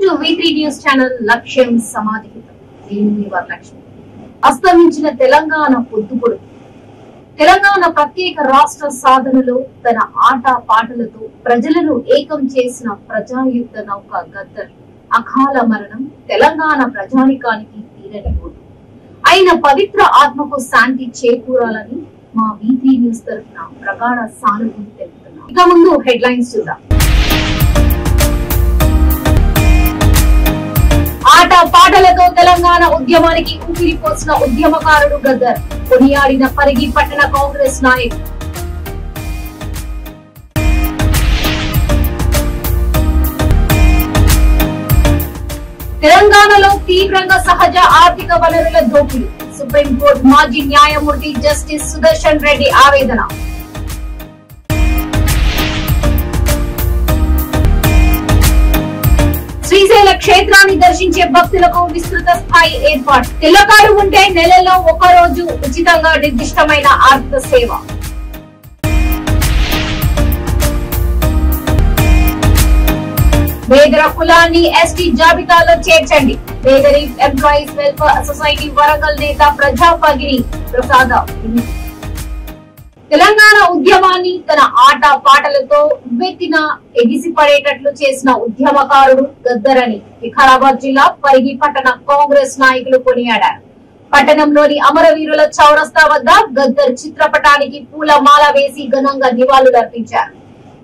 to V3 News channel లక్ష్యం సమాధితం. నేను మీ వరలక్ష్మి. అస్తమించిన తెలంగాణ పొద్దుపొడు. తెలంగాణ ప్రత్యేక రాష్ట్ర సాధనలో తన ఆట పాటలతో ప్రజలను ఏకం చేసిన ప్రజాయుద్ధ నౌక గద్దర్ అకాల మరణం తెలంగాణ ప్రజానికానికి తీరని లోటు. ఆయన పవిత్ర ఆత్మకు శాంతి చేకూరాలని మా V3 న్యూస్ తరఫున ప్రగాఢ సానుభూతి తెలుపుతున్నాం. ఇక ముందు హెడ్లైన్స్ చూద్దాం. ఆట పాటలతో తెలంగాణ ఉద్యమానికి ఊపిరిపోసిన ఉద్యమకారుడు గద్దర్ కొనియాడిన పరిగి పట్టణ కాంగ్రెస్ నాయకుడు. తెలంగాణలో తీవ్రంగా సహజ ఆర్థిక వనరుల దోపిడీ. సుప్రీంకోర్టు మాజీ న్యాయమూర్తి జస్టిస్ సుదర్శన్ రెడ్డి ఆవేదన. శ్రీశైల క్షేత్రాన్ని దర్శించే భక్తులకు విస్తృత స్థాయి ఏర్పాటు. తెల్లకారు ఉంటే నెలలో ఒక రోజు ఉచితంగా నిర్దిష్టమైన ఆర్థిక సేవ. పేదల కులాన్ని ఎస్టీ జాబితాలో చేర్చండి. పేదరి ఎంప్లాయీస్ వెల్ఫేర్ సొసైటీ వరంగల్ నేత ప్రజాపగిరి ప్రసాద. తెలంగాణ ఉద్యమాన్ని తన ఆట పాటలతో వెత్తిన ఎగిసిపడేటట్లు చేసిన ఉద్యమకారుడు గద్దర్ అని వికారాబాద్ జిల్లా పరిగి పట్టణ కాంగ్రెస్ నాయకులు కొనియాడారు. పట్టణంలోని అమరవీరుల చౌరస్తా వద్ద గద్దర్ చిత్రపటానికి పూలమాల వేసి ఘనంగా నివాళులర్పించారు.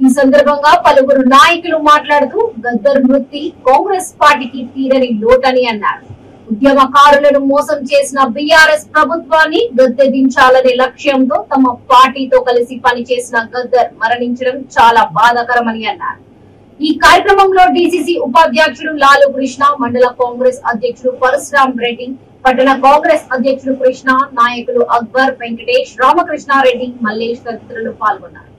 ఈ సందర్భంగా పలువురు నాయకులు మాట్లాడుతూ గద్దర్ మృతి కాంగ్రెస్ పార్టీకి తీరని లోటని అన్నారు. ఉద్యమకారులను మోసం చేసిన బీఆర్ఎస్ ప్రభుత్వాన్ని గద్దెదించాలనే లక్ష్యంతో తమ పార్టీతో కలిసి పనిచేసిన గద్దర్ మరణించడం చాలా బాధాకరమని అన్నారు. ఈ కార్యక్రమంలో డీసీసీ ఉపాధ్యక్షుడు లాలు కృష్ణ, మండల కాంగ్రెస్ అధ్యక్షుడు పరశురాం రెడ్డి, పట్టణ కాంగ్రెస్ అధ్యక్షుడు కృష్ణ, నాయకులు అక్బర్, వెంకటేష్, రామకృష్ణారెడ్డి, మల్లేష్ తదితరులు పాల్గొన్నారు.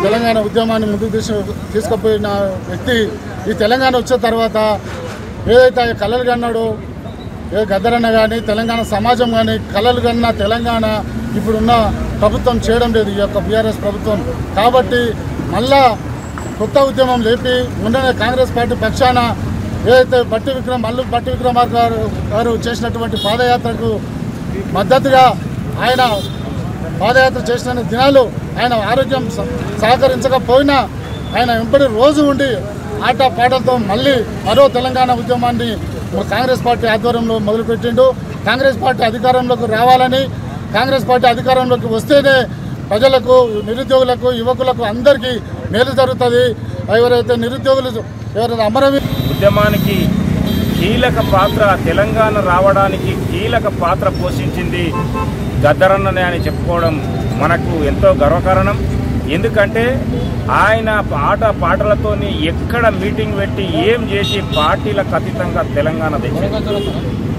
తెలంగాణ ఉద్యమాన్ని ముందుకు తీసుకుపోయిన వ్యక్తి ఈ తెలంగాణ వచ్చిన తర్వాత ఏదైతే కళలు కన్నాడో గద్దరన్న కానీ తెలంగాణ సమాజం కానీ కళలు కన్నా తెలంగాణ ఇప్పుడున్న ప్రభుత్వం చేయడం లేదు, ఈ యొక్క బీఆర్ఎస్ ప్రభుత్వం. కాబట్టి మళ్ళా కొత్త ఉద్యమం లేపి ఉండనే కాంగ్రెస్ పార్టీ పక్షాన ఏదైతే భట్టి విక్రమార్క గారు చేసినటువంటి పాదయాత్రకు మద్దతుగా ఆయన పాదయాత్ర చేసిన దినాలు ఆయన ఆరోగ్యం సహకరించకపోయినా ఆయన వెంబడి రోజు ఉండి ఆట పాటలతో మళ్ళీ మరో తెలంగాణ ఉద్యమాన్ని కాంగ్రెస్ పార్టీ ఆధ్వర్యంలో మొదలుపెట్టిండు. కాంగ్రెస్ పార్టీ అధికారంలోకి రావాలని, కాంగ్రెస్ పార్టీ అధికారంలోకి వస్తేనే ప్రజలకు, నిరుద్యోగులకు, యువకులకు అందరికీ మేలు జరుగుతుంది. ఎవరైతే నిరుద్యోగులు ఎవరైతే అమరవీరు ఉద్యమానికి కీలక పాత్ర, తెలంగాణ రావడానికి కీలక పాత్ర పోషించింది గద్దరన్ననే అని చెప్పుకోవడం మనకు ఎంతో గర్వకారణం. ఎందుకంటే ఆయన ఆట పాటలతోని ఎక్కడ మీటింగ్ పెట్టి ఏం చేసి పార్టీలకు అతీతంగా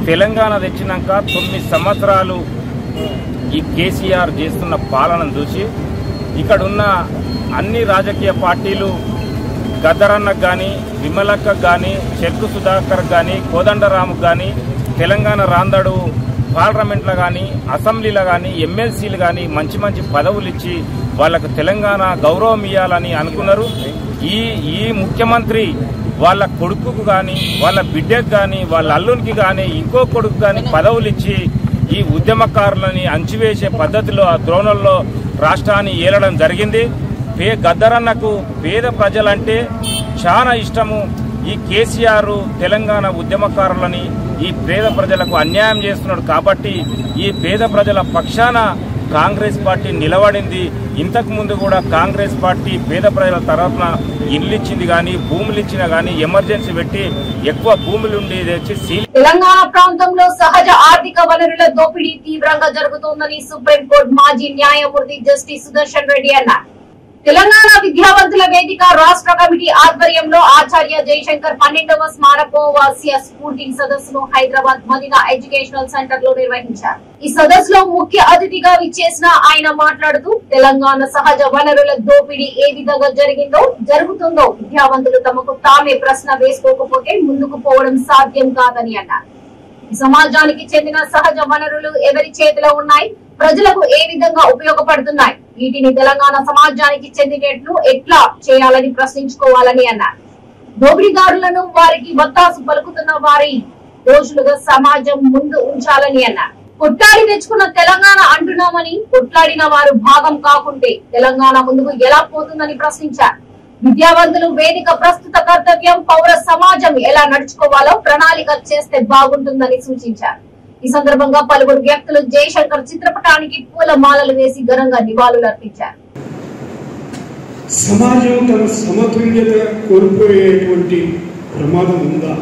తెలంగాణ తెచ్చినాక 9 సంవత్సరాలు ఈ కేసీఆర్ చేస్తున్న పాలనను చూసి ఇక్కడున్న అన్ని రాజకీయ పార్టీలు గద్దరన్నకు కానీ, విమలక్కకు కానీ, చెక్కు సుధాకర్ కానీ, కోదండరాముకు కానీ, తెలంగాణ రాందడు పార్లమెంట్లో కానీ, అసెంబ్లీలో కానీ, ఎమ్మెల్సీలు కానీ మంచి మంచి పదవులు ఇచ్చి వాళ్ళకు తెలంగాణ గౌరవం ఇవ్వాలని అనుకున్నారు. ఈ ముఖ్యమంత్రి వాళ్ళ కొడుకుకు కానీ, వాళ్ళ బిడ్డకు కానీ, వాళ్ళ అల్లునికి కానీ, ఇంకో కొడుకు కానీ పదవులు ఇచ్చి ఈ ఉద్యమకారులని అంచివేసే పద్ధతిలో ఆ ద్రోణంలో రాష్ట్రాన్ని ఏలడం జరిగింది. గద్దరన్నకు పేద ప్రజలంటే చాలా ఇష్టము. ఈ కేసీఆర్ తెలంగాణ ఉద్యమకారులని, ఈ పేద ప్రజలకు అన్యాయం చేస్తున్నాడు. కాబట్టి ఈ పేద ప్రజల పక్షాన కాంగ్రెస్ పార్టీ నిలబడింది. ఇంతకు ముందు కూడా కాంగ్రెస్ పార్టీ పేద ప్రజల తరఫున ఇల్లు ఇచ్చింది కానీ, భూములు ఇచ్చినా కానీ ఎమర్జెన్సీ పెట్టి ఎక్కువ భూములు తెచ్చి తెలంగాణ ప్రాంతంలో సహజ ఆర్థిక వనరుల దోపిడీ తీవ్రంగా జరుగుతోందని సుప్రీంకోర్టు మాజీ న్యాయమూర్తి జస్టిస్ సుదర్శన్ రెడ్డి అన్నారు. తెలంగాణ విద్యావంతుల వేదిక రాష్ట్ర కమిటీ ఆధ్వర్యంలో ఆచార్య జయశంకర్ 12వ స్మారకోవాస్య స్ఫూర్తి సదస్సును హైదరాబాద్ మదీనా ఎడ్యుకేషనల్ సెంటర్ లో నిర్వహించారు. ఈ సదస్సులో ముఖ్య అతిథిగా విచ్చేసిన ఆయన మాట్లాడుతూ తెలంగాణ సహజ వనరుల దోపిడీ ఏ విధంగా జరుగుతుందో విద్యావంతులు తమకు తామే ప్రశ్న వేసుకోకపోతే ముందుకు పోవడం సాధ్యం కాదని అన్నారు. ఈ సమాజానికి చెందిన సహజ వనరులు ఎవరి చేతిలో ఉన్నాయి, ప్రజలకు ఏ విధంగా ఉపయోగపడుతున్నాయి, వీటిని తెలంగాణ సమాజానికి చెందినట్లు ఎట్లా చేయాలని ప్రశ్నించుకోవాలని అన్నారు. దోపిడీదారులను వారికి వత్తాసు పలుకుతున్న వారి దోషులుగా సమాజం ముందు ఉంచాలని అన్నారు. కొట్లాడి తెచ్చుకున్న తెలంగాణ అంటున్నామని కొట్లాడిన వారు భాగం కాకుంటే తెలంగాణ ముందుకు ఎలా పోతుందని ప్రశ్నించారు. విద్యావంతులు వేదిక ప్రస్తుత కర్తవ్యం, పౌర సమాజం ఎలా నడుచుకోవాలో ప్రణాళిక చేస్తే బాగుంటుందని సూచించారు. ఈ సందర్భంగా పలువురు వ్యక్తులు జయశంకర్ చిత్రపటానికి పూల మాలలు వేసి ఘనంగా నివాళులర్పించారు. సమాజం తన సమతుల్యత కోల్పోయేటువంటి ప్రమాదం ఉందా?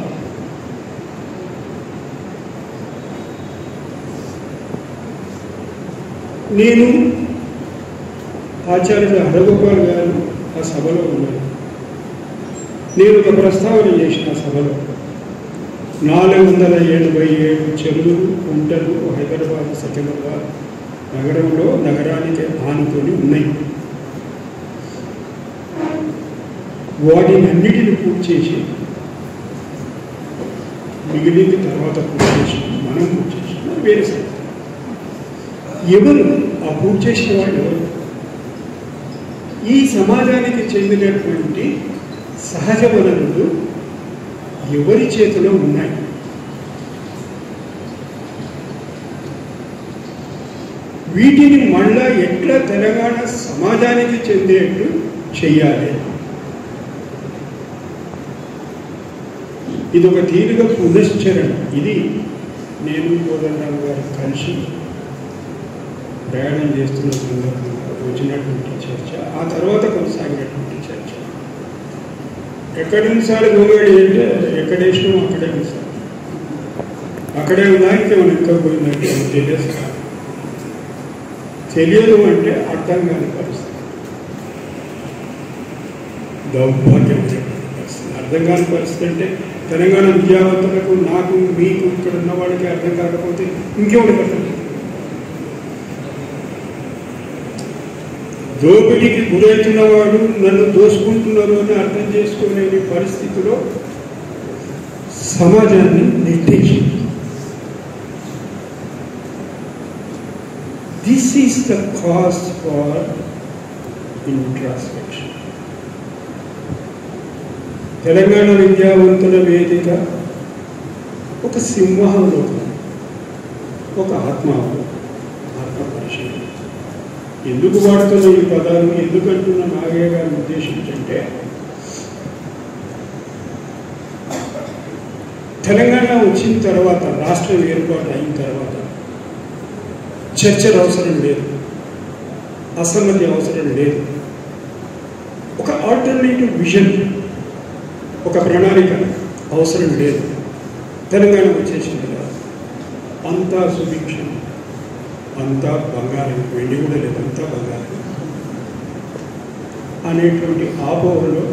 నేను ఆచార్య హరగోపాల్ గారు ఆ సభలో ఉన్నాను. నేను ఒక ప్రస్తావన చేసిన సభలో 487 చెరువులు, కుంటలు హైదరాబాద్ సికింద్రాబాద్ నగరంలో నగరానికి ఆనుకొని ఉన్నాయి. వాటిని అన్నిటిని పూర్తి చేసి మిగిలింది తర్వాత పూర్తి చేసి మనం పూర్తి చేసిన వేరే సంగతి. ఎవరు ఆ పూర్తి చేసిన వాళ్ళు ఎవరు? ఈ సమాజానికి చెందినటువంటి సహజ వనరులు ఎవరి చేతిలో ఉన్నాయి? వీటిని మళ్ళా ఎట్లా తెలంగాణ సమాజానికి చెందేట్టు చెయ్యాలి? ఇది ఒక తీరుగా పునశ్చరణ. ఇది నేను కోదండరామ్ గారు కలిసి ప్రయాణం చేస్తున్న సందర్భంగా వచ్చినటువంటి చర్చ, ఆ తర్వాత కొనసాగినటువంటి చర్చ. ఎక్కడెన్నిసార్లు గోగాడి అంటే ఎక్కడేసినాం అక్కడే సార్, అక్కడే ఉన్నానికి మనం ఇంకా పోయిందంటే తెలియదు అంటే అర్థం కాని పరిస్థితి, దౌర్భాగ్యమైనటువంటి పరిస్థితి. అర్థం కాని పరిస్థితి అంటే తెలంగాణ విద్యావంతులకు, నాకు, మీకు, ఇక్కడ ఉన్న వాళ్ళకి అర్థం కాకపోతే ఇంకెవరికి అర్థం కాదు. దోపిడీకి గురవుతున్న వాడు నన్ను దోసుకుంటున్నారు అని అర్థం చేసుకోలేని పరిస్థితిలో సమాజాన్ని నెట్టేసింది. This is the cause for introspection. Telangana విద్యావంతుల వేదిక ఒక సింహావలోకనం, ఒక ఆత్మపరిశీలన. ఎందుకు వాడుతున్న ఈ పదాలు, ఎందుకంటున్న నాగయ్య గారిని ఉద్దేశించంటే, తెలంగాణ వచ్చిన తర్వాత, రాష్ట్రం ఏర్పాటు అయిన తర్వాత చర్చల అవసరం లేదు, అసమ్మతి అవసరం లేదు. ఒక ఆల్టర్నేటివ్ విజన్, ఒక ప్రణాళిక అవసరం లేదు. తెలంగాణ వచ్చేసిన తర్వాత అంతా సుభిక్షం, అంతా బంగారం, వెండి కూడా లేదు, అంతా బంగారం అనేటువంటి ఆపోహలో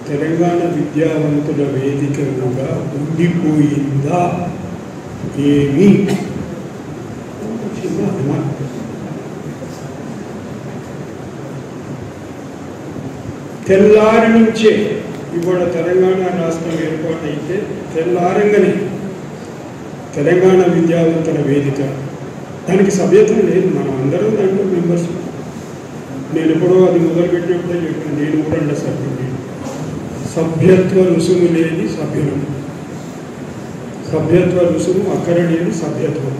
తెలంగాణ విద్యావంతుల వేదికగా ఉండిపోయిందా ఏమీ చిన్న అనుమానం. తెల్లారి నుంచే ఇవాళ తెలంగాణ రాష్ట్రం ఏర్పాటు అయితే తెల్లారంగానే తెలంగాణ విద్యావంతుల వేదిక, దానికి సభ్యత్వం లేదు, మనం అందరం దాంట్లో మెంబర్స్. నేను ఎప్పుడో అది మొదలుపెట్టినప్పుడే చెప్పాను, నేను కూడా సభ్యుడు. సభ్యత్వ రుసుము లేని సభ్యులు, సభ్యత్వ రుసుము అక్కడ లేని సభ్యత్వం.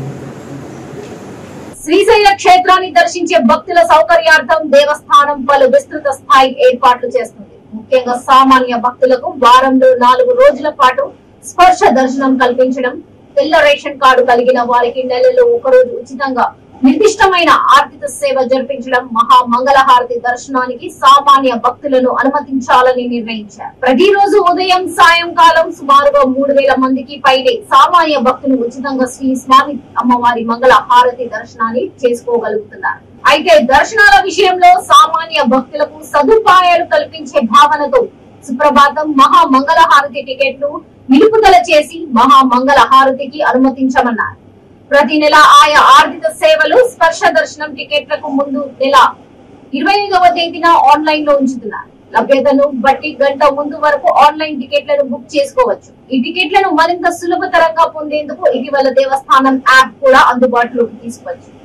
శ్రీశైల క్షేత్రాన్ని దర్శించే భక్తుల సౌకర్యార్థం దేవస్థానం పలు విస్తృత స్థాయి ఏర్పాట్లు చేస్తుంది. ముఖ్యంగా సామాన్య భక్తులకు వారంలో 4 రోజుల పాటు స్పర్శ దర్శనం కల్పించడం, తెల్ల రేషన్ కార్డు కలిగిన వారికి నెలలో 1 రోజు ఉచితంగా నిర్దిష్టమైన ఆర్థిక సేవ జరిపించడం, మహామంగళహారతి దర్శనానికి సామాన్య భక్తులను అనుమతించాలని నిర్ణయించారు. ప్రతిరోజు ఉదయం, సాయంకాలం సుమారుగా 3000 మందికి పైనే సామాన్య భక్తులు ఉచితంగా శ్రీ స్వామి అమ్మవారి మంగళ హారతి దర్శనాన్ని చేసుకోగలుగుతున్నారు. అయితే దర్శనాల విషయంలో సామాన్య భక్తులకు సదుపాయాలు కల్పించే భావనతో సుప్రభాతం, మహామంగళహారతి టికెట్లు నిలుపుదల చేసి మహామంగళహారతికి అనుమతించమన్నారు. ప్రతి నెల ఆయా ఆర్థిక సేవలు, స్పర్శ దర్శనం టికెట్లకు ముందు నెల 25వ తేదీన ఆన్లైన్ లో ఉంచుతున్నారు. లభ్యతను బట్టి గంట ముందు వరకు ఆన్లైన్ టికెట్లను బుక్ చేసుకోవచ్చు. ఈ టికెట్లను మరింత సులభతరంగా పొందేందుకు ఇటీవల దేవస్థానం యాప్ కూడా అందుబాటులోకి తీసుకొచ్చింది.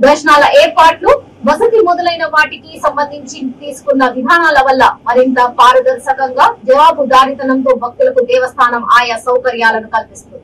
దర్శనాల ఏర్పాట్లు, వసతి మొదలైన వాటికి సంబంధించి తీసుకున్న విధానాల వల్ల మరింత పారదర్శకంగా, జవాబుదారీతనంతో భక్తులకు దేవస్థానం ఆయా సౌకర్యాలను కల్పిస్తుంది.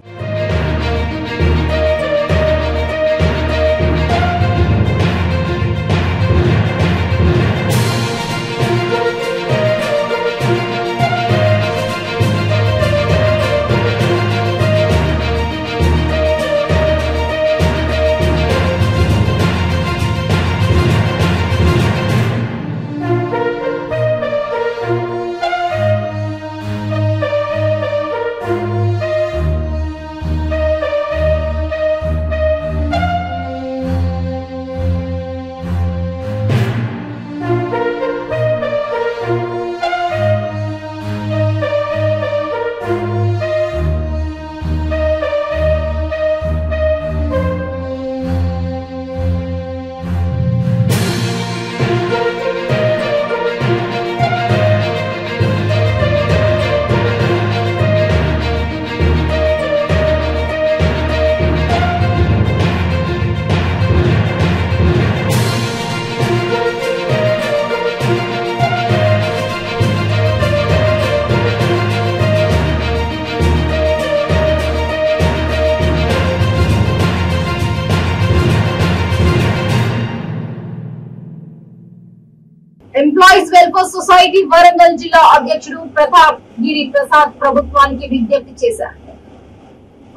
ఎంప్లాయీస్ వెల్ఫేర్ సొసైటీ వరంగల్ జిల్లా అధ్యక్షుడు ప్రతాప్ గిరి ప్రసాద్ ప్రభుత్వానికి విజ్ఞప్తి చేశారు.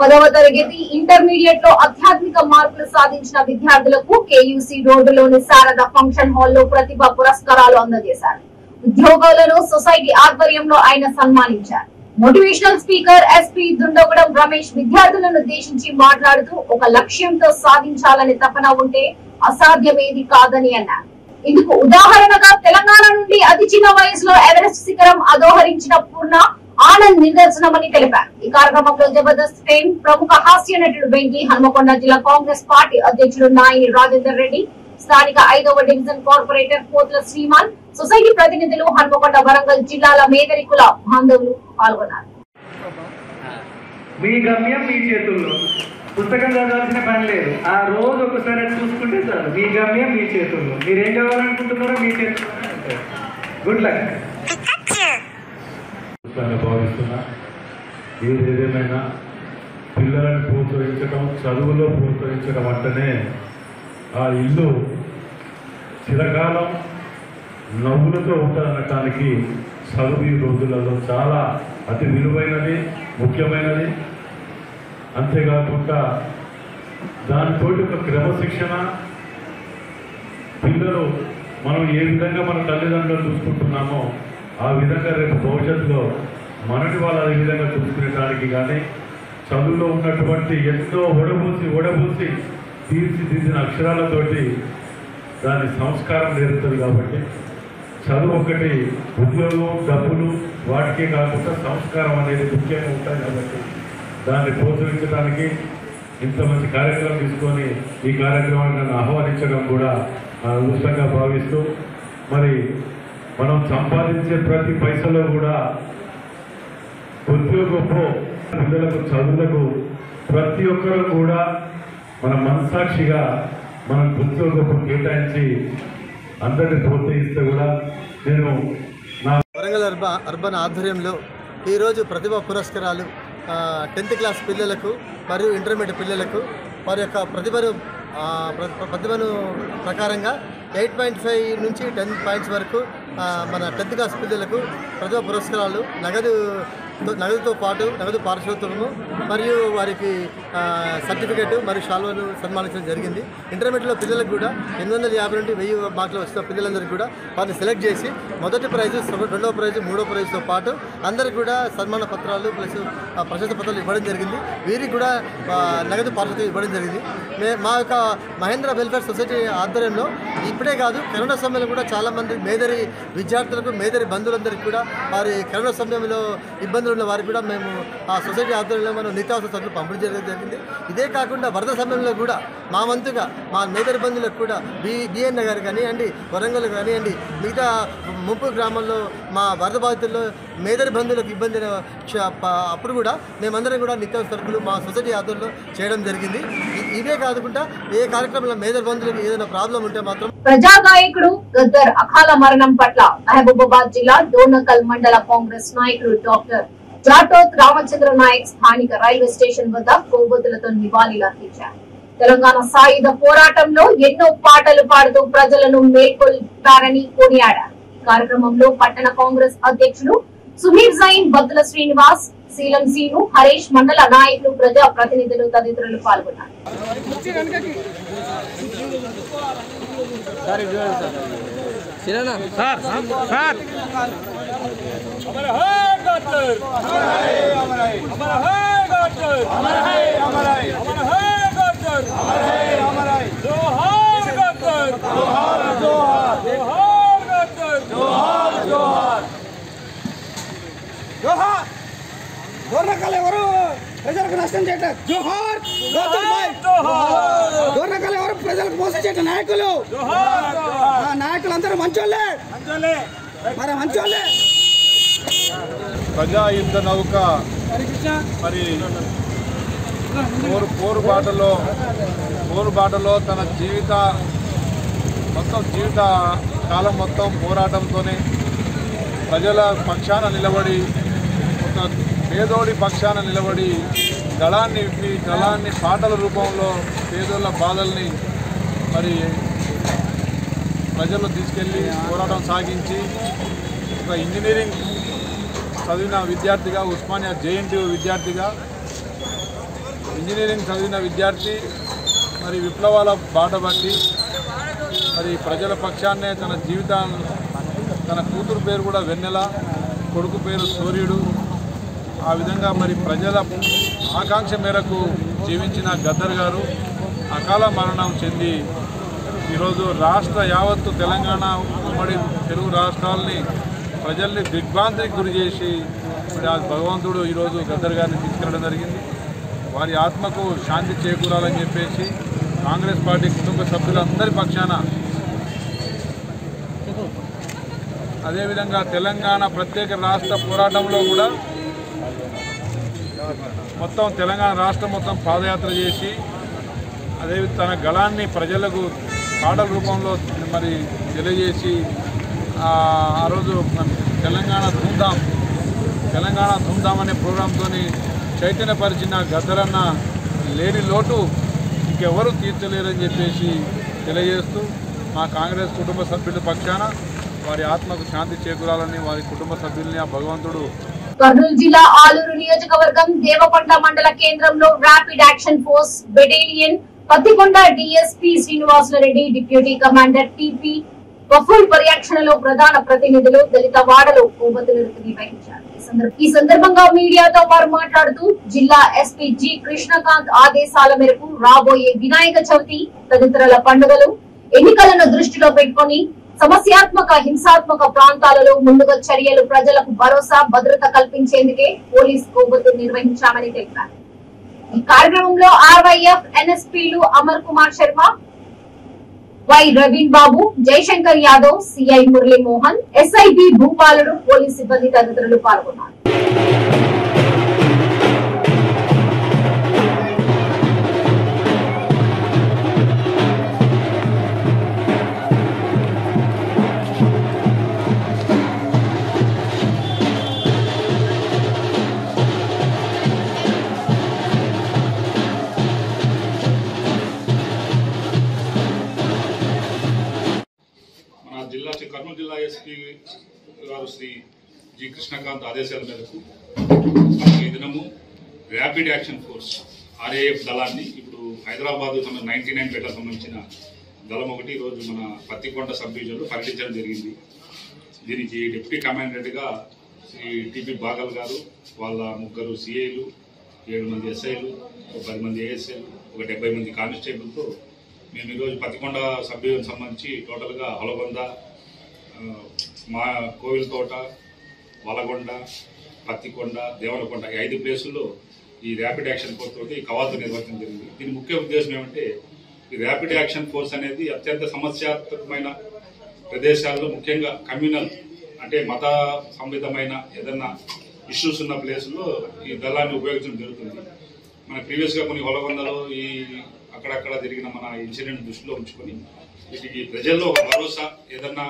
10వ తరగతి ఇంటర్మీడియట్ లో ఆధ్యాత్మిక మార్కులు సాధించిన విద్యార్థులకు కేయూసీ రోడ్డులోని శారద ఫంక్షన్ హాల్లో ప్రతిభ పురస్కారాలు అందజేశారు. ఉద్యోగులను సొసైటీ ఆధ్వర్యంలో ఆయన సన్మానించారు. మోటివేషనల్ స్పీకర్ ఎస్పీ దుండగడం రమేష్ విద్యార్థులను ఉద్దేశించి మాట్లాడుతూ ఒక లక్ష్యంతో సాధించాలని తపన ఉంటే అసాధ్యమేది కాదని అన్నారు. ఇందుకు ఉదాహరణగా తెలంగాణ నుండి అతి చిన్న వయసులో ఎవరెస్ట్ శిఖరం అధోహరించిన పూర్ణ ఆనంద్ నిదర్శనమని తెలిపారు. ఈ కార్యక్రమంలో జబర్దస్త్ ఫేమ్ ప్రముఖ హాస్య నటుడు వెంకీ, హన్మకొండ జిల్లా కాంగ్రెస్ పార్టీ అధ్యక్షుడు నాయని రాజేందర్ రెడ్డి, స్థానిక 5వ డివిజన్ కార్పొరేటర్ పోతుల శ్రీమాన్, సొసైటీ ప్రతినిధులు, హన్మకొండ వరంగల్ జిల్లాల మేదరికుల బాంధవులు పాల్గొన్నారు. మీ గమ్యం మీ చేతుల్లో, పుస్తకం చదవాల్సిన పని లేదు. ఆ రోజు ఒకసారి చూసుకుంటే చాలు. మీ గమ్యం మీ చేతుల్లో, మీరేం కావాలనుకుంటున్నారో మీ చేతుల్లోనే ఉంటారు. Good luck. భావిస్తున్నా ఏదేమైనా పిల్లలను ప్రోత్సహించడం, చదువులో ప్రోత్సహించడం అంటేనే ఆ ఇల్లు చిరకాలం నవ్వులతో ఉంటుందనటానికి చదువు ఈ రోజులలో చాలా అతి విలువైనది, ముఖ్యమైనది. అంతేకాకుండా దానితో ఒక క్రమశిక్షణ, పిల్లలు మనం ఏ విధంగా మన తల్లిదండ్రులు చూసుకుంటున్నామో ఆ విధంగా రేపు భవిష్యత్తులో మనని వాళ్ళు అదే విధంగా చూసుకునేటానికి కానీ చదువులో ఉన్నటువంటి ఎంతో ఒడబూసి తీర్చిదిద్దిన అక్షరాలతోటి దాని సంస్కారం నేర్పుతుంది. కాబట్టి చదువు ఒకటి, ఉద్యోగం, డబ్బులు వాటికే కాకుండా సంస్కారం అనేది ముఖ్యంగా ఉంటుంది. కాబట్టి దాన్ని ప్రోత్సహించడానికి ఇంత మంచి కార్యక్రమం తీసుకొని ఈ కార్యక్రమాన్ని నన్ను ఆహ్వానించడం కూడా అదృష్టంగా భావిస్తూ, మరి మనం సంపాదించే ప్రతి పైసలో కూడా కొద్దిగా గొప్ప పిల్లలకు చదువులకు ప్రతి ఒక్కరూ కూడా మన మనసాక్షిగా మనం కొద్దిగా గొప్ప కేటాయించి అందరినీ ప్రోత్సహిస్తే కూడా నేను నా వరంగల్ అర్బన్ ఆధ్వర్యంలో ఈరోజు ప్రతిభా పురస్కారాలు 10th క్లాస్ పిల్లలకు మరియు ఇంటర్మీడియట్ పిల్లలకు వారి యొక్క ప్రతిభను ప్రకారంగా 8.5 నుంచి 10 పాయింట్స్ వరకు మన 10th క్లాస్ పిల్లలకు ప్రతిభా పురస్కారాలు, నగదుతో పాటు నగదు పారితోషికము మరియు వారికి సర్టిఫికేట్ మరియు షాల్వాను సన్మానించడం జరిగింది. ఇంటర్మీడియట్లో పిల్లలకు కూడా 850 నుండి 1000 మార్కులు వచ్చిన పిల్లలందరికీ కూడా వారిని సెలెక్ట్ చేసి మొదటి ప్రైజు, 2వ ప్రైజు, 3వ ప్రైజుతో పాటు అందరికీ కూడా సన్మాన పత్రాలు ప్లస్ ప్రశస్తి పత్రాలు ఇవ్వడం జరిగింది. వీరికి కూడా నగదు పారితోషికం ఇవ్వడం జరిగింది. మా యొక్క మహేంద్ర వెల్ఫేర్ సొసైటీ ఆధ్వర్యంలో ఇప్పుడే కాదు, కరోనా సమయంలో కూడా చాలామంది మేదరి విద్యార్థులకు, మేదరి బంధువులందరికీ కూడా వారి కరోనా సమయంలో ఇబ్బందులు ఉన్న వారికి కూడా మేము ఆ సొసైటీ ఆధ్వర్యంలో మనం నిత్యావసర సరుకులు పంపిణీ జరిగింది. జరిగింది. ఇదే కాకుండా వరద సమయంలో కూడా మా వంతుగా మా మేదర్ బంధువులకు కూడా బిఎన్ నగర్ కానివ్వండి, వరంగల్ కానివ్వండి, మిగతా ముంపు గ్రామాల్లో మా వరద బాధితుల్లో మేదర్ బంధువులకు ఇబ్బంది అప్పుడు కూడా మేమందరం కూడా నిత్యావసర సరుకులు మా సొసైటీ ఆధ్వర్యంలో చేయడం జరిగింది. ఇవే కాకుండా ఏ కార్యక్రమంలో మేదర్ బంధువులకు ఏదైనా ప్రాబ్లం ఉంటే మాత్రం. ప్రజాగాయకుడు గద్దర్ అకాల మరణం పట్ల మహబూబాబాద్ జిల్లా డోర్నకల్ మండల కాంగ్రెస్ నాయకుడు డాక్టర్ జాటోత్ రామచంద్ర నాయక్ స్థానిక రైల్వే స్టేషన్ వద్ద కొవ్వొత్తులతో నివాళులర్పించారు. తెలంగాణ సాయుధ పోరాటంలో ఎన్నో పాటలు పాడుతూ ప్రజలను మేల్కొల్పారని కొనియాడారు. కార్యక్రమంలో పట్టణ కాంగ్రెస్ అధ్యక్షుడు సుమీర్ జైన్, బత్తుల శ్రీనివాస్, శీలం సీను, హరీష్, మండల నాయకులు, ప్రజా ప్రతినిధులు తదితరులు పాల్గొన్నారు. డోర్నకల్ ఎవరు ప్రజలకు నష్టం చేయట జోహార్, డోర్నకల్ ఎవరు ప్రజలకు మోసం చేయట నాయకులు, నాయకులందరూ మంచోళ్ళే, మరి మంచోళ్ళే. ప్రజా యుద్ధ నౌక మరి పోరుబాటలో తన జీవిత కాలం మొత్తం పోరాటంతోనే ప్రజల పక్షాన నిలబడి, ఒక పేదోడి పక్షాన నిలబడి గళాన్ని పాటల రూపంలో పేదోళ్ళ బాధల్ని మరి ప్రజల్లో తీసుకెళ్ళి పోరాటం సాగించి ఒక ఇంజనీరింగ్ చదివిన విద్యార్థిగా, ఉస్మానియా JNTU విద్యార్థిగా, ఇంజనీరింగ్ చదివిన విద్యార్థి మరి విప్లవాల బాట పట్టి మరి ప్రజల పక్షాన్నే తన జీవితాన్ని, తన కూతురు పేరు కూడా వెన్నెల, కొడుకు పేరు సూర్యుడు, ఆ విధంగా మరి ప్రజల ఆకాంక్ష మేరకు జీవించిన గద్దర్ గారు అకాల మరణం చెంది ఈరోజు రాష్ట్ర యావత్తు తెలంగాణ ఉమ్మడి తెలుగు రాష్ట్రాలని ప్రజల్ని దిగ్భ్రాంతికి గురి చేసి మరి ఆ భగవంతుడు ఈరోజు గద్దర్ గారిని తీసుకెళ్ళడం జరిగింది. వారి ఆత్మకు శాంతి చేకూరాలని చెప్పేసి కాంగ్రెస్ పార్టీ కుటుంబ సభ్యులందరి పక్షాన, అదేవిధంగా తెలంగాణ ప్రత్యేక రాష్ట్ర పోరాటంలో కూడా మొత్తం తెలంగాణ రాష్ట్రం మొత్తం పాదయాత్ర చేసి అదే తన గళాన్ని ప్రజలకు పాటల రూపంలో మరి తెలియజేసి ఆ రోజు తెలంగాణ ధూమ్ధామ్ అనే ప్రోగ్రాంతో చైతన్యపరిచిన గద్దరన్న లేని లోటు ఇంకెవరు తీర్చలేరని చెప్పేసి తెలియజేస్తూ మా కాంగ్రెస్ కుటుంబ సభ్యుల పక్షాన వారి ఆత్మకు శాంతి చేకూరాలని వారి కుటుంబ సభ్యుల్ని ఆ భగవంతుడు. కర్నూలు జిల్లా ఆలూరు నియోజకవర్గం దేవకొండ మండల కేంద్రంలో rapid action force battalion Pattikonda DSP Srinivasa Reddy, deputy commander TP బఫూల్ పర్యవేక్షణలో ప్రధాన ప్రతినిధులు దళిత వాడలో కొవ్వొత్తులను నిర్వహించారు. ఈ సందర్భంగా మీడియాతో వారు మాట్లాడుతూ జిల్లా SP G కృష్ణకాంత్ ఆదేశాల మేరకు రాబోయే వినాయక చవితి తదితరుల పండుగలు, ఎన్నికలను దృష్టిలో పెట్టుకుని సమస్యాత్మక హింసాత్మక ప్రాంతాలలో ముందుగా చర్యలు, ప్రజలకు భరోసా భద్రత కల్పించేందుకే పోలీస్ కొవ్వొత్తు నిర్వహించామని తెలిపారు. ఈ కార్యక్రమంలో RYF NSPలు Amar Kumar Sharma, Y Raveen Babu, Jayashankar Yadav, CI Murali Mohan, SIB Bhupaludu, police సిబ్బంది తదితరులు పాల్గొన్నారు. కర్నూలు జిల్లా SP గారు శ్రీ G కృష్ణకాంత్ ఆదేశాల మేరకు ఈ దినము ర్యాపిడ్ యాక్షన్ ఫోర్స్ RAF దళాన్ని ఇప్పుడు హైదరాబాద్ 99 పేటకు సంబంధించిన దళం ఒకటి ఈరోజు మన పత్తికొండ సబ్ డివిజన్లో పర్యటించడం జరిగింది. దీనికి డిప్యూటీ కమాండెంట్గా శ్రీ TP బాగల్ గారు, వాళ్ళ 3 CAలు, 7 మంది SIలు, 10 మంది ASIలు, ఒక 70 మంది కానిస్టేబుల్తో మేము ఈరోజు పత్తికొండ సబ్ డివిజన్ సంబంధించి టోటల్గా హొలగొంద, మా కోవిల్ తోట, వలగొండ, పత్తికొండ, దేవరకొండ ఈ 5 ప్లేసుల్లో ఈ ర్యాపిడ్ యాక్షన్ ఫోర్స్ తోటి కవాతు నిర్వహించడం జరిగింది. దీని ముఖ్య ఉద్దేశం ఏమంటే ఈ ర్యాపిడ్ యాక్షన్ ఫోర్స్ అనేది అత్యంత సమస్యాత్మకమైన ప్రదేశాల్లో ముఖ్యంగా కమ్యూనల్ అంటే మత సంబంధమైన ఏదన్నా ఇష్యూస్ ఉన్న ప్లేసుల్లో ఈ దళాన్ని ఉపయోగించడం జరుగుతుంది. మన ప్రీవియస్ గా కొన్ని హొలగొందలో ఈ అక్కడక్కడ జరిగిన మన ఇన్సిడెంట్ దృష్టిలో ఉంచుకొని వీటికి ప్రజల్లో ఒక భరోసా, ఏదన్నా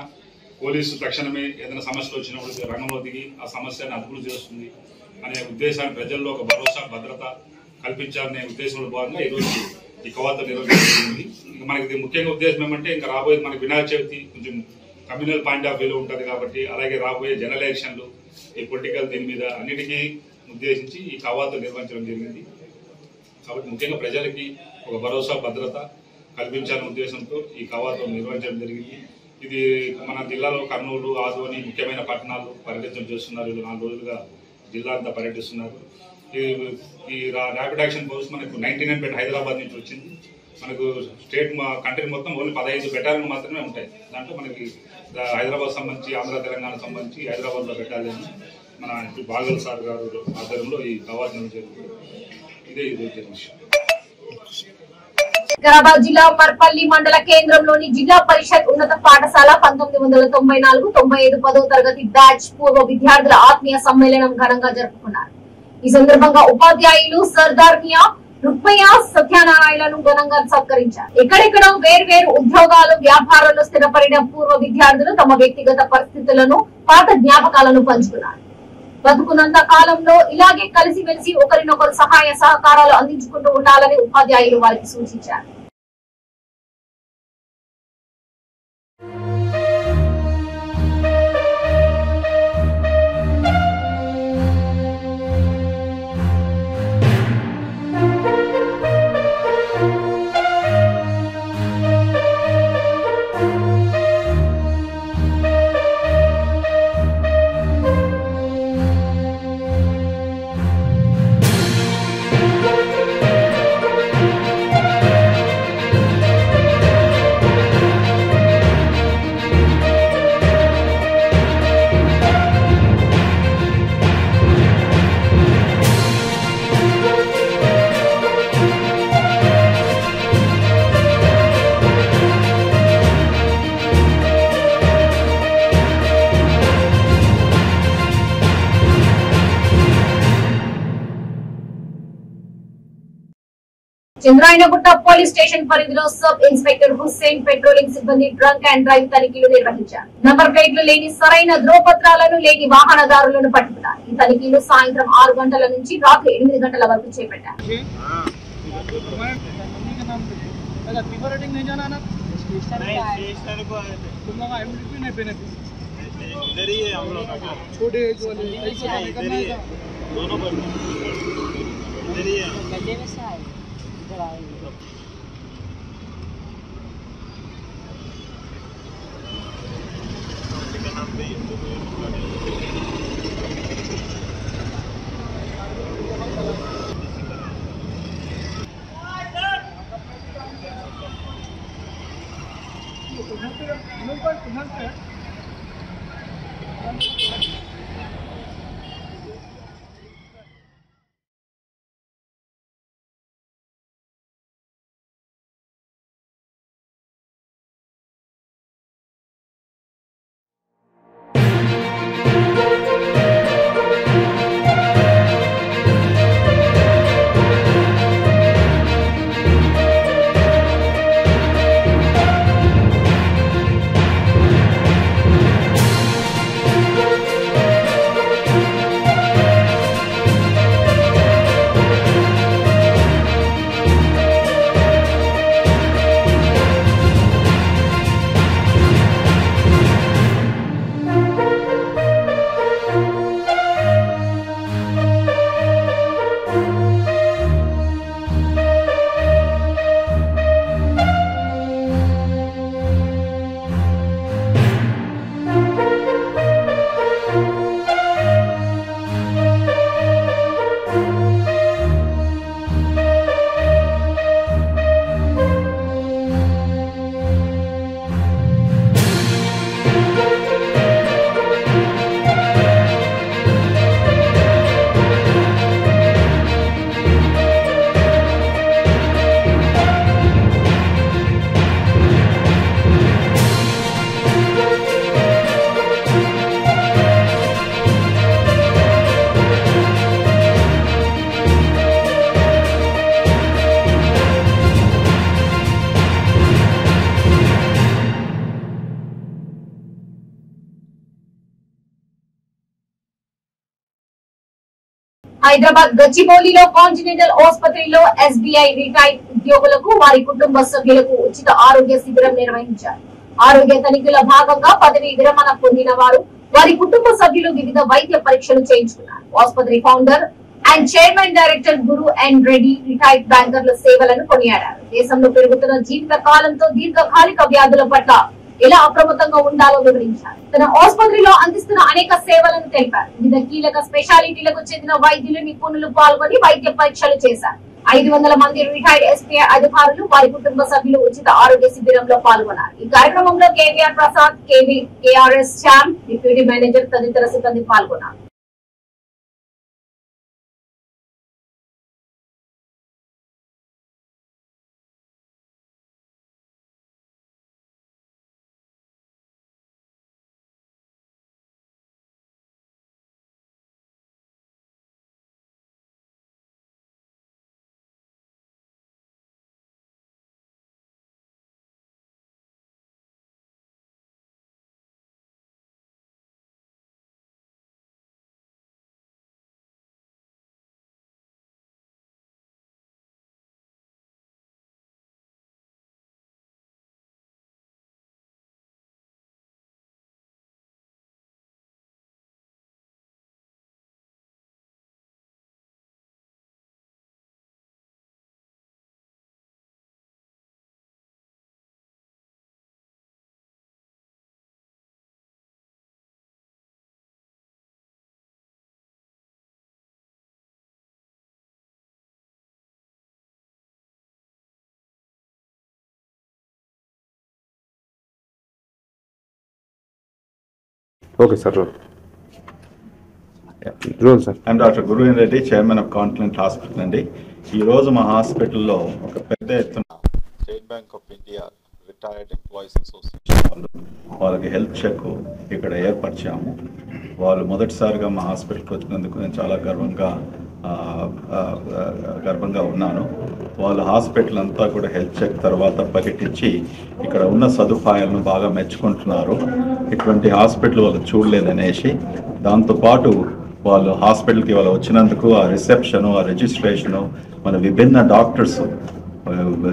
పోలీసు తక్షణమే ఏదైనా సమస్యలు వచ్చినప్పుడు రంగంలో దిగి ఆ సమస్యను అదుపులు చేస్తుంది అనే ఉద్దేశాన్ని ప్రజల్లో ఒక భరోసా, భద్రత కల్పించాలనే ఉద్దేశంలో భాగంగా ఈరోజు ఈ కవాతు నిర్వహించబడింది. ఇంకా మనకి ముఖ్యంగా ఉద్దేశం ఏమంటే ఇంకా రాబోయే మనకి వినాయక చవితి కొంచెం కమ్యూనల్ పాయింట్ ఆఫ్ వ్యూలో ఉంటుంది కాబట్టి, అలాగే రాబోయే జనరల్ ఎలక్షన్లు ఈ పొలిటికల్ దీని మీద అన్నిటికీ ఉద్దేశించి ఈ కవాతు నిర్వహించడం జరిగింది. కాబట్టి ముఖ్యంగా ప్రజలకి ఒక భరోసా, భద్రత కల్పించాలనే ఉద్దేశంతో ఈ కవాతు నిర్వహించడం జరిగింది. ఇది మన జిల్లాలో కర్నూలు, ఆదోని ముఖ్యమైన పట్టణాలు పర్యటన చేస్తున్నారు. 4 రోజులుగా జిల్లా అంతా పర్యటిస్తున్నారు. ఈ ర్యాపిడ్ యాక్షన్ ఫోర్స్ మనకు 99 హైదరాబాద్ నుంచి వచ్చింది. మనకు స్టేట్ కంట్రీ మొత్తం ఓన్లీ 15 బెటాలియన్ మాత్రమే ఉంటాయి. దాంట్లో మనకి హైదరాబాద్ సంబంధించి, ఆంధ్ర తెలంగాణ సంబంధించి హైదరాబాద్లో బెటాలియన్ మన బాగల్ సార్ గారు ఆధ్వర్యంలో ఈ కవాతు జరుగుతుంది. ఇదే జరిగిన విషయం. వికారాబాద్ జిల్లా మర్పల్లి మండల కేంద్రంలోని జిల్లా పరిషత్ ఉన్నత పాఠశాల 1994-95 10వ తరగతి బ్యాచ్ పూర్వ విద్యార్థుల ఆత్మీయ సమ్మేళనం ఘనంగా జరుపుకున్నారు. ఈ సందర్భంగా ఉపాధ్యాయులు సర్దార్ మియా, రుక్మయ్య, సత్యనారాయణలను ఘనంగా సత్కరించారు. ఎక్కడెక్కడో వేర్వేరు ఉద్యోగాలు, వ్యాపారాల్లో స్థిరపడిన పూర్వ విద్యార్థులు తమ వ్యక్తిగత పరిస్థితులను, పాత జ్ఞాపకాలను పంచుకున్నారు. బతుకున్నంత కాలంలో ఇలాగే కలిసిమెలిసి ఒకరినొకరు సహాయ సహకారాలు అందించుకుంటూ ఉండాలని ఉపాధ్యాయులు వారికి సూచించారు. చంద్రాయనగుట్ట పోలీస్ స్టేషన్ పరిధిలో సబ్ ఇన్స్పెక్టర్ హుస్సేన్ పెట్రోలింగ్ సిబ్బంది డ్రంక్ అండ్ డ్రైవ్ తనిఖీలు నిర్వహించారు. నంబర్ ప్లేట్లు లేని, సరైన ధ్రువపత్రాలను లేని వాహనదారులను పట్టుకున్నారు. ఈ తనిఖీలు సాయంత్రం 6 గంటల నుంచి రాత్రి 8 గంటల వరకు చేపట్టారు. హైదరాబాద్ గచ్చిబౌలిలో కాంటినెంటల్ ఆసుపత్రిలో SBI రిటైర్డ్ ఉద్యోగులకు వారి కుటుంబ సభ్యులకు ఉచిత ఆరోగ్య శిబిరం నిర్వహించారు. ఆరోగ్య తనిఖీల భాగంగా పదవి విరమణ పొందిన వారు వారి కుటుంబ సభ్యులు వివిధ వైద్య పరీక్షలు చేయించుకున్నారు. ఆసుపత్రి founder and chairman director Guru N Reddy retired బ్యాంకర్ల సేవలను కొనియాడారు. దేశంలో పెరుగుతున్న జీవిత కాలంతో దీర్ఘకాలిక వ్యాధుల పట్ల ఎలా అప్రమత్తంగా ఉండాలో వివరించారు. తన ఆసుపత్రిలో అందిస్తున్న అనేక సేవలను తెలిపారు. వివిధ కీలక స్పెషాలిటీలకు చెందిన వైద్యులు నిపుణులు పాల్గొని వైద్య పరీక్షలు చేశారు. 500 మంది రిటైర్డ్ SBI అధికారులు వారి కుటుంబ సభ్యులు ఉచిత ఆరోగ్య శిబిరంలో పాల్గొన్నారు. ఈ కార్యక్రమంలో KVR Prasad, KRS Shyam, deputy manager తదితర సిబ్బంది పాల్గొన్నారు. Okay, sir. Roll, sir. I'm Dr. Guru Reddy, Chairman of Continent Hospital అండి. ఈరోజు మా హాస్పిటల్లో ఒక పెద్ద ఎత్తున state bank of India retired employees association వాళ్ళకి హెల్త్ చెక్ ఇక్కడ ఏర్పరిచాము. వాళ్ళు మొదటిసారిగా మా హాస్పిటల్కి వచ్చినందుకు నేను చాలా గర్వంగా ఉన్నాను. వాళ్ళ హాస్పిటల్ అంతా కూడా హెల్త్ చెక్ తర్వాత పర్యటించి ఇక్కడ ఉన్న సదుపాయాలను బాగా మెచ్చుకుంటున్నారు. ఇటువంటి హాస్పిటల్ వాళ్ళు చూడలేదనేసి దాంతోపాటు వాళ్ళు హాస్పిటల్కి వాళ్ళు వచ్చినందుకు ఆ రిసెప్షను, ఆ రిజిస్ట్రేషను, మన విభిన్న డాక్టర్స్,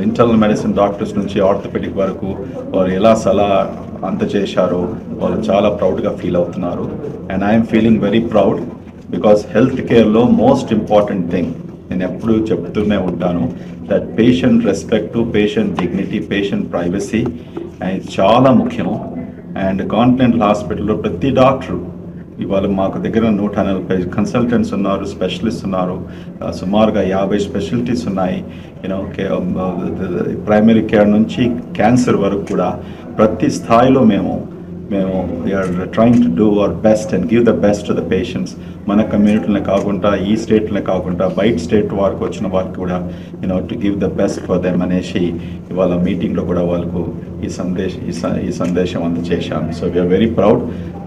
ఇంటర్నల్ మెడిసిన్ డాక్టర్స్ నుంచి ఆర్థోపెడిక్ వరకు వారు ఎలా సలహా అందజేశారో వాళ్ళు చాలా ప్రౌడ్గా ఫీల్ అవుతున్నారు. And I'm feeling very proud because health కేర్లో మోస్ట్ ఇంపార్టెంట్ థింగ్ నేను ఎప్పుడు చెప్తూనే ఉంటాను, that patient respect, patient dignity, patient privacy అనేది చాలా ముఖ్యము. అండ్ కాంటినెంటల్ హాస్పిటల్లో ప్రతి డాక్టరు ఇవాళ మాకు దగ్గర 140 కన్సల్టెంట్స్ ఉన్నారు, స్పెషలిస్ట్ ఉన్నారు, సుమారుగా 50 స్పెషాలిటీస్ ఉన్నాయి. యూనో ప్రైమరీ కేర్ నుంచి క్యాన్సర్ వరకు కూడా ప్రతి స్థాయిలో మేము we're trying to do our best and give the best to the patients. మన కమ్యూనిటీలోనే కాకుండా ఈ స్టేట్లోనే కాకుండా బయట స్టేట్ వారికి వచ్చిన వారికి కూడా to give the best for them అనేసి ఇవాళ మీటింగ్లో కూడా వాళ్ళకు ఈ సందేశం అందజేశాము. So we're very proud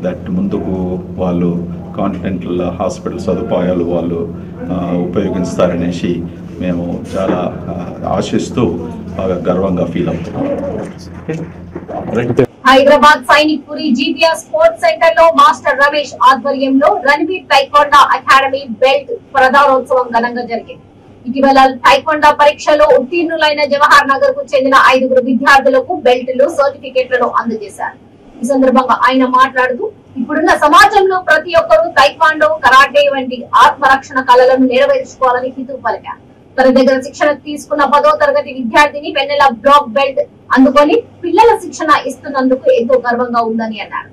that ముందుకు వాళ్ళు కాంటినెంటల్ హాస్పిటల్ సదుపాయాలు వాళ్ళు ఉపయోగిస్తారనేసి మేము చాలా ఆశిస్తూ బాగా గర్వంగా ఫీల్ అవుతున్నాం. హైదరాబాద్ సైనిక్ పురి GPR స్పోర్ట్స్ సెంటర్ లో మాస్టర్ రమేష్ ఆధ్వర్యంలో రణవీర్ టైక్వాండా అకాడమీ బెల్ట్ ప్రదానోత్సవం ఘనంగా జరిగింది. ఇటీవల టైక్వాండా పరీక్షలో ఉత్తీర్ణులైన జవహర్ నగర్ కు చెందిన 5 విద్యార్థులకు బెల్ట్లు, సర్టిఫికెట్లను అందజేశారు. ఈ సందర్భంగా ఆయన మాట్లాడుతూ ఇప్పుడున్న సమాజంలో ప్రతి ఒక్కరూ టైక్వాండో, కరాటే వంటి ఆత్మరక్షణ కళలను నెరవేర్చుకోవాలని హితవు పలికారు. తన దగ్గర శిక్షణ తీసుకున్న 10వ తరగతి విద్యార్థిని వెన్నెల బ్లాక్ బెల్ట్ అందుకొని పిల్లల శిక్షణ ఇస్తున్నందుకు ఎంతో గర్వంగా ఉందని అన్నారు.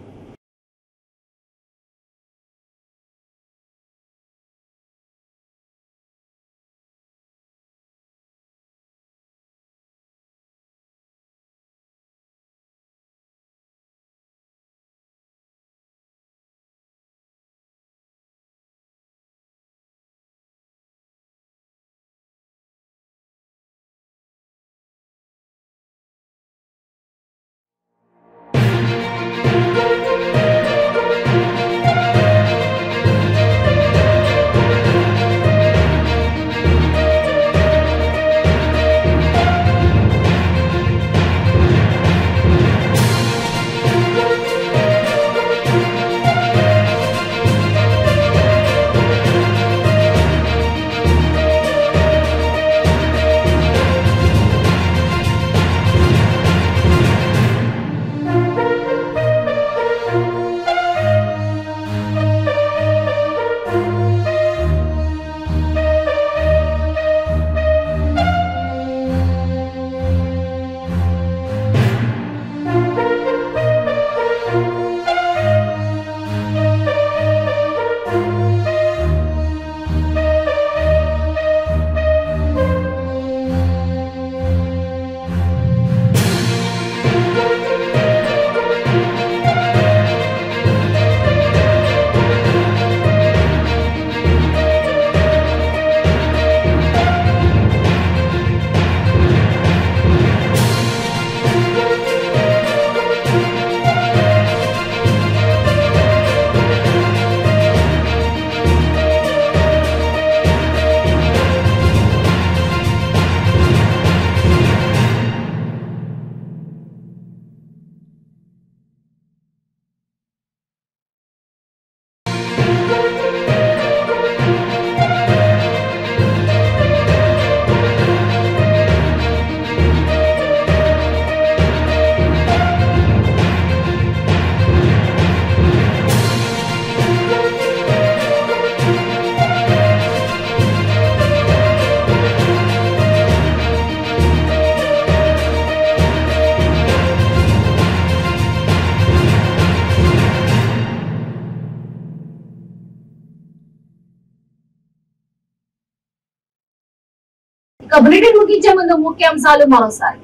బులెటిన్ ముగించే ముందు ముఖ్యాంశాలు మరోసారి.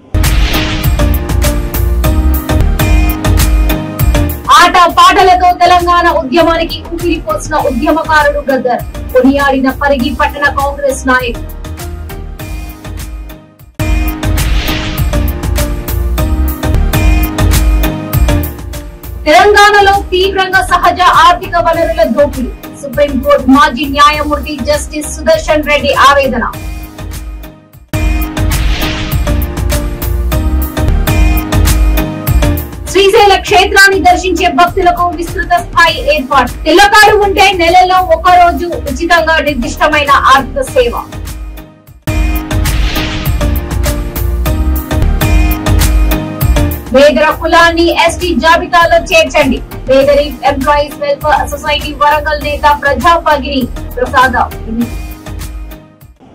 ఆట పాటలతో తెలంగాణ ఉద్యమానికి ఊపిరిపోసిన ఉద్యమకారుడు గద్దర్, కొనియాడిన పరిగి పట్టణ కాంగ్రెస్ నాయకులు. తెలంగాణలో తీవ్రంగా సహజ ఆర్థిక వనరుల దోపిడీ, సుప్రీంకోర్టు మాజీ న్యాయమూర్తి జస్టిస్ సుదర్శన్ రెడ్డి ఆవేదన. శ్రీశైల క్షేత్రాన్ని దర్శించే భక్తులకు విస్తృత స్థాయి ఏర్పాటు, తెల్లకారు ఉంటే నెలలో ఒక రోజు ఉచితంగా నిర్దిష్టమైన ఆర్థిక సేవ. పేదల కులాన్ని ఎస్టీ జాబితాలో చేర్చండి, పేదరిఫ్ ఎంప్లాయీస్ వెల్ఫేర్ సొసైటీ వరంగల్ నేత ప్రజాపగిరి ప్రసాద.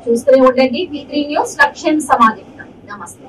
చూస్తూనే ఉండండి V3 న్యూస్, లక్ష్యం సమాజం. నమస్తే.